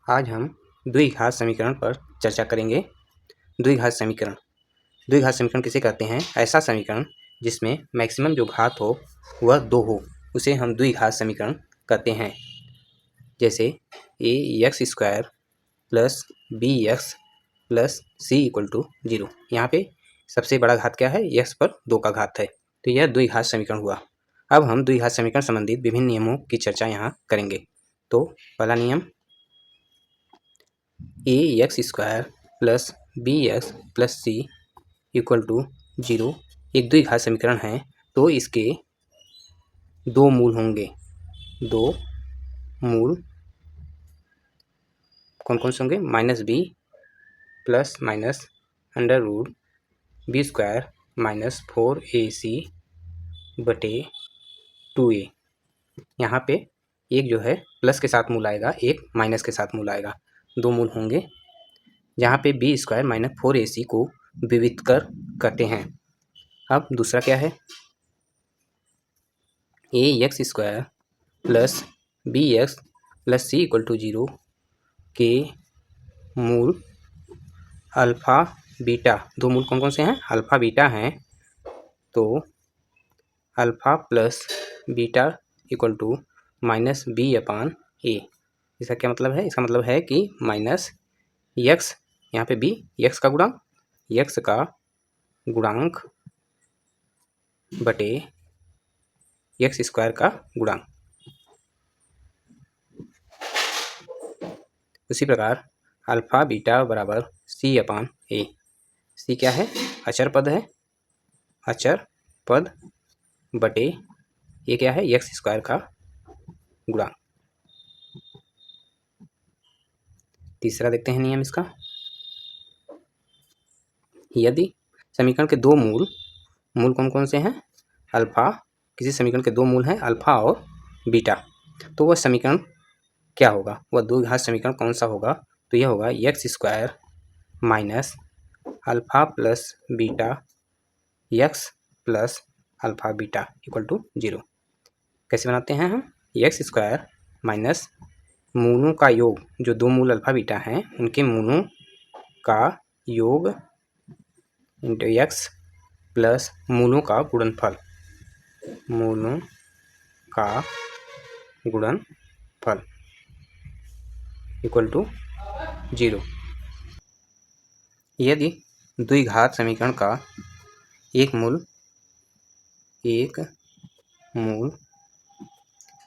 आज हम द्विघात समीकरण पर चर्चा करेंगे। द्विघात समीकरण किसे कहते हैं? ऐसा समीकरण जिसमें मैक्सिमम जो घात हो वह 2 हो, उसे हम द्विघात समीकरण कहते हैं। जैसे ax² plus bx plus c = 0। यहाँ पे सबसे बड़ा घात क्या है? x पर 2 का घात है, तो यह द्विघात समीकरण हुआ। अब हम द्विघात समीकरण संबंधित विभिन्न नियमों की चर्चा यहाँ करेंगे। तो पहला नियम, ax² plus bx plus c = 0 एक द्विघात समीकरण है, तो इसके 2 मूल होंगे। 2 मूल कौन कौन से होंगे? -b plus minus √b² minus 4ac बटे 2a। यहाँ पे एक जो है प्लस के साथ मूल आएगा, एक माइनस के साथ मूल आएगा, 2 मूल होंगे। जहाँ पे b² माइनस 4ac को विविधकर करते हैं। अब दूसरा क्या है? ax² plus bx plus c = 0 के मूल अल्फ़ा बीटा, 2 मूल कौन कौन से हैं? अल्फ़ा बीटा हैं। तो अल्फ़ा प्लस बीटा = -b/a। इसका क्या मतलब है? इसका मतलब है कि माइनस x, यहाँ पे b x का गुणांक बटे x² का गुणांक। उसी प्रकार अल्फ़ा बीटा बराबर c/a। c क्या है? अचर पद है, अचर पद बटे ये क्या है? x² का गुणांक। तीसरा देखते हैं नियम इसका। यदि समीकरण के 2 मूल कौन कौन से हैं? अल्फ़ा, किसी समीकरण के 2 मूल हैं अल्फ़ा और बीटा, तो वह समीकरण क्या होगा? वह द्विघात समीकरण कौन सा होगा? तो यह होगा x² minus alpha plus beta x plus alpha beta = 0। कैसे बनाते हैं हम? x² माइनस मूलों का योग, जो 2 मूल अल्फ़ा बीटा हैं उनके मूलों का योग इंटू x प्लस मूलों का गुणनफल, मूलों का गुणनफल = 0। यदि द्विघात समीकरण का एक मूल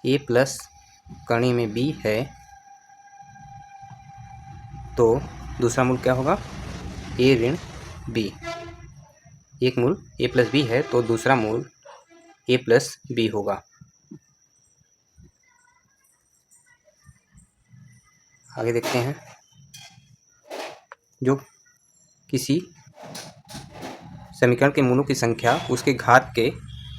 a प्लस कर्ण में b है, तो दूसरा मूल क्या होगा? a ऋण b। एक मूल a प्लस b है, तो दूसरा मूल a प्लस b होगा। आगे देखते हैं। जो किसी समीकरण के मूलों की संख्या उसके घात के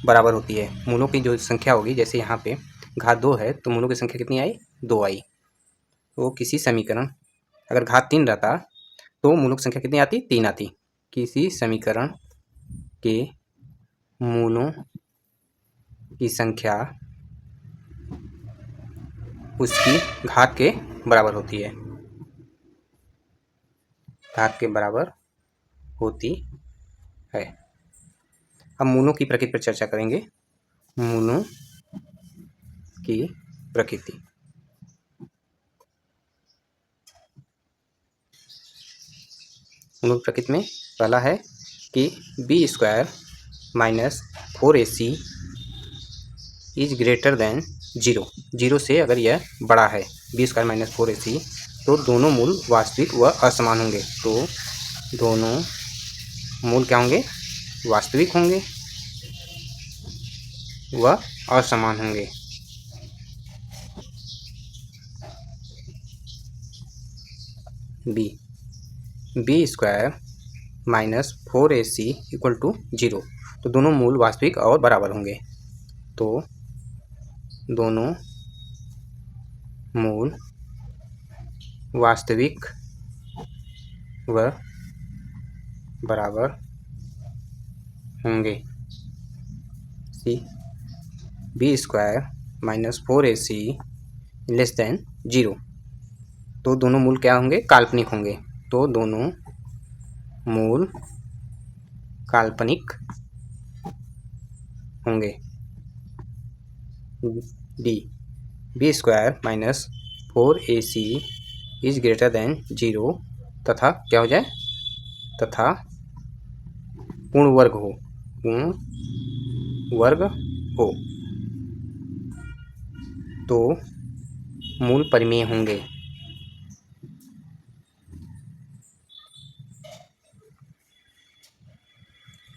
बराबर होती है। मूलों की जो संख्या होगी, जैसे यहाँ पे घात 2 है तो मूलों की संख्या कितनी आई? 2 आई। तो किसी समीकरण अगर घात 3 रहता तो मूलों की संख्या कितनी आती? 3 आती। किसी समीकरण के मूलों की संख्या उसकी घात के बराबर होती है, घात के बराबर होती है। अब मूलों की प्रकृति पर चर्चा करेंगे। मूलों की प्रकृति, मूलों की प्रकृति में पहला है कि b² minus 4ac is greater than 0। 0 से अगर यह बड़ा है b² माइनस 4ac, तो दोनों मूल वास्तविक व असमान होंगे। तो दोनों मूल क्या होंगे? वास्तविक होंगे व असमान होंगे। b² माइनस 4ac = 0, तो दोनों मूल वास्तविक और बराबर होंगे। तो दोनों मूल वास्तविक व बराबर होंगे। b² minus 4ac less than 0। तो दोनों मूल क्या होंगे, काल्पनिक होंगे। तो दोनों मूल काल्पनिक होंगे। D b square minus 4ac is greater than 0 तथा क्या हो जाए, तथा पूर्ण वर्ग हो, पूर्ण वर्ग हो, तो मूल परिमेय होंगे।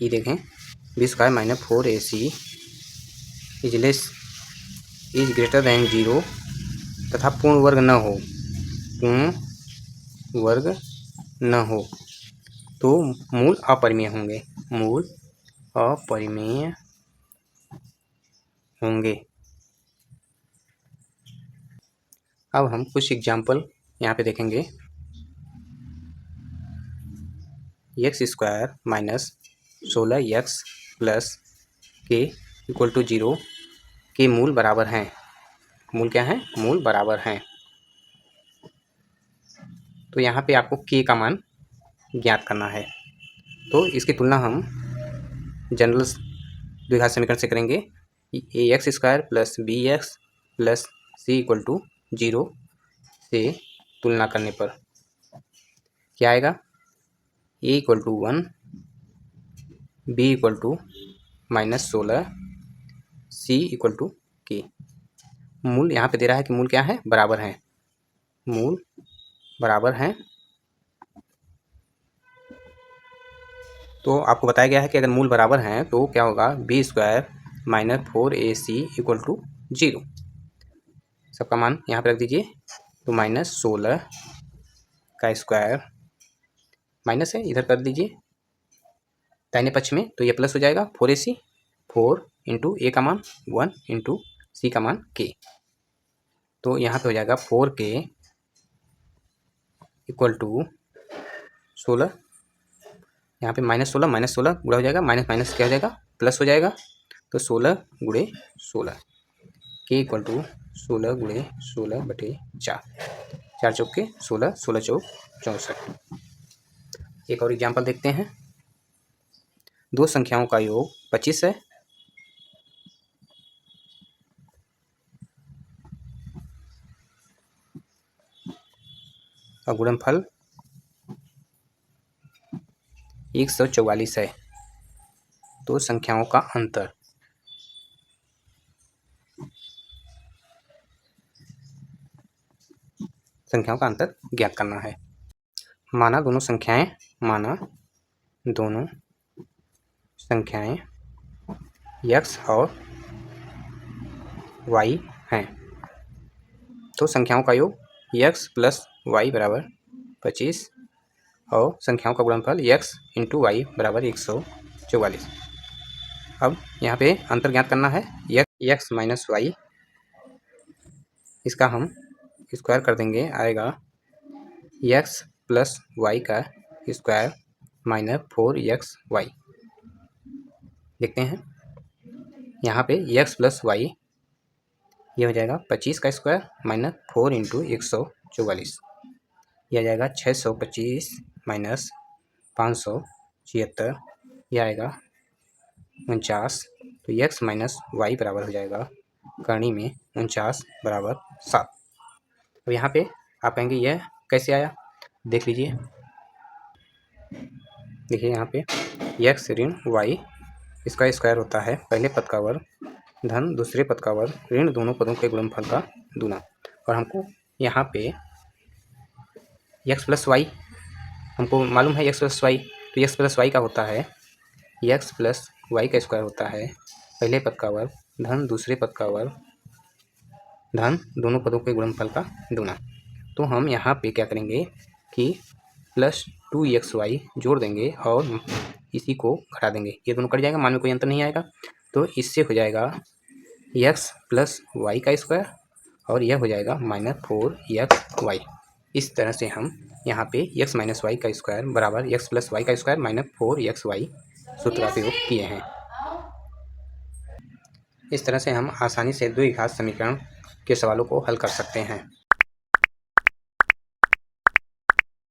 ये देखें, b square minus 4ac is greater than 0 तथा पूर्ण वर्ग न हो, पूर्ण वर्ग न हो, तो मूल अपरिमेय होंगे, मूल अपरिमेय होंगे। अब हम कुछ एग्जाम्पल यहाँ पे देखेंगे। X square minus 16x plus के इक्वल टू 0 के मूल बराबर हैं। मूल क्या है, मूल बराबर हैं। तो यहाँ पे आपको के का मान ज्ञात करना है। तो इसकी तुलना हम जनरल द्विघात समीकरण से करेंगे। A x square plus b x plus c equal to 0 से तुलना करने पर क्या आएगा, a equal to 1, b equal to -16, c equal to k. मूल यहाँ पे दे रहा है कि मूल क्या है, बराबर हैं, मूल बराबर हैं। तो आपको बताया गया है कि अगर मूल बराबर हैं तो क्या होगा, b square minus 4ac equal to 0। सबका मान यहाँ पे रख दीजिए। तो -16 का स्क्वायर माइनस है, इधर कर दीजिए दाहिने पक्ष में, तो ये प्लस हो जाएगा 4ac, 4 इंटू ए का मान 1 इंटू सी का मान के। तो यहाँ पे हो जाएगा 4k इक्वल टू 16, यहाँ पे -16 गुणा हो जाएगा, माइनस माइनस क्या हो जाएगा, प्लस हो जाएगा। तो 16 गुणे 16 के इक्वल टू 16 गुणे 16 बटे 4, 4 चौके 16, 16 चौक 64। एक और एग्जाम्पल देखते हैं। दो संख्याओं का योग 25 है। और गुणनफल 144 है। तो संख्याओं का अंतर, संख्याओं का अंतर ज्ञात करना है। माना दोनों संख्याएं x और y हैं। तो संख्याओं का योग x प्लस वाई बराबर 25 और संख्याओं का गुणनफल x इंटू वाई बराबर 144। अब यहाँ पे अंतर ज्ञात करना है, x माइनस वाई, इसका हम स्क्वायर कर देंगे, आएगा x प्लस वाई का स्क्वायर माइनस 4xy। देखते हैं यहाँ पे x प्लस वाई, ये हो जाएगा 25 का स्क्वायर माइनस 4 इंटू 144, यह आ जाएगा 625 माइनस 576, यह आएगा 49। तो x माइनस वाई बराबर हो जाएगा करणी में 49 बराबर 7। अब यहाँ पे आप कहेंगे यह कैसे आया, देख लीजिए। देखिए यहाँ पे x ऋण y, इसका स्क्वायर होता है पहले पद का वर्ग धन दूसरे पद का वर्ग ऋण दोनों पदों के गुणनफल का दूना। और हमको यहाँ पे x प्लस वाई हमको मालूम है, x प्लस वाई, तो x प्लस वाई का होता है, x प्लस वाई का स्क्वायर होता है पहले पद का वर्ग धन दूसरे पद का वर्ग धन दोनों पदों के गुणनफल का दूना। तो हम यहाँ पे क्या करेंगे कि प्लस 2xy जोड़ देंगे और इसी को घटा देंगे, ये दोनों कट जाएगा, मान में कोई अंतर नहीं आएगा। तो इससे हो जाएगा x प्लस वाई का स्क्वायर और यह हो जाएगा -4xy। इस तरह से हम यहाँ पे x माइनस वाई का स्क्वायर बराबर x प्लस वाई का स्क्वायर -4xy सूत्र का प्रयोग किए हैं। इस तरह से हम आसानी से द्विघात समीकरण के सवालों को हल कर सकते हैं।